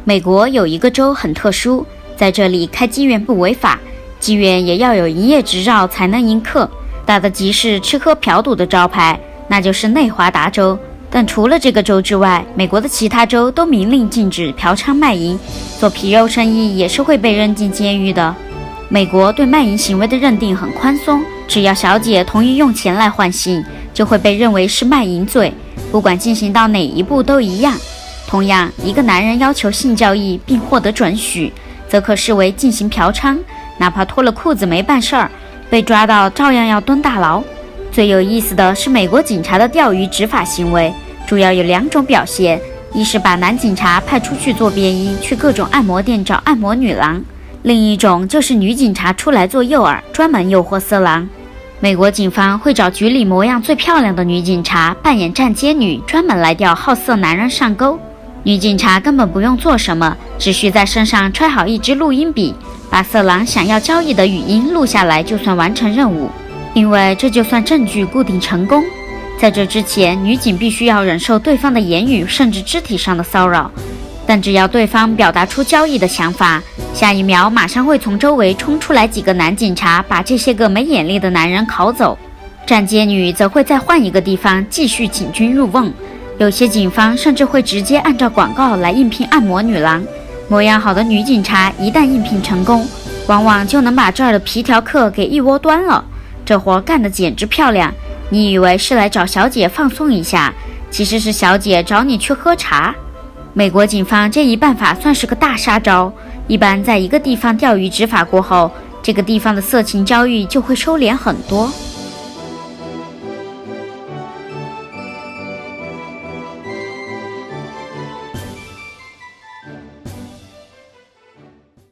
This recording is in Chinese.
美国有一个州很特殊，在这里开妓院不违法，妓院也要有营业执照才能迎客，打的即是吃喝嫖赌的招牌，那就是内华达州。但除了这个州之外，美国的其他州都明令禁止嫖娼卖淫，做皮肉生意也是会被扔进监狱的。美国对卖淫行为的认定很宽松，只要小姐同意用钱来换性，就会被认为是卖淫罪，不管进行到哪一步都一样。同样，一个男人要求性交易并获得准许，则可视为进行嫖娼，哪怕脱了裤子没办事儿，被抓到照样要蹲大牢。最有意思的是美国警察的钓鱼执法行为，主要有2种表现，一是把男警察派出去做便衣，去各种按摩店找按摩女郎，另一种就是女警察出来做诱饵，专门诱惑色狼。美国警方会找局里模样最漂亮的女警察扮演站街女，专门来钓好色男人上钩。女警察根本不用做什么，只需在身上揣好一支录音笔，把色狼想要交易的语音录下来，就算完成任务，因为这就算证据固定成功。在这之前，女警必须要忍受对方的言语甚至肢体上的骚扰，但只要对方表达出交易的想法，下一秒马上会从周围冲出来几个男警察，把这些个没眼力的男人拷走。站街女则会再换一个地方继续请君入瓮，有些警方甚至会直接按照广告来应聘按摩女郎。模样好的女警察一旦应聘成功，往往就能把这儿的皮条客给一窝端了。这活干得简直漂亮，你以为是来找小姐放松一下，其实是小姐找你去喝茶。美国警方这一办法算是个大杀招，一般在一个地方钓鱼执法过后，这个地方的色情交易就会收敛很多。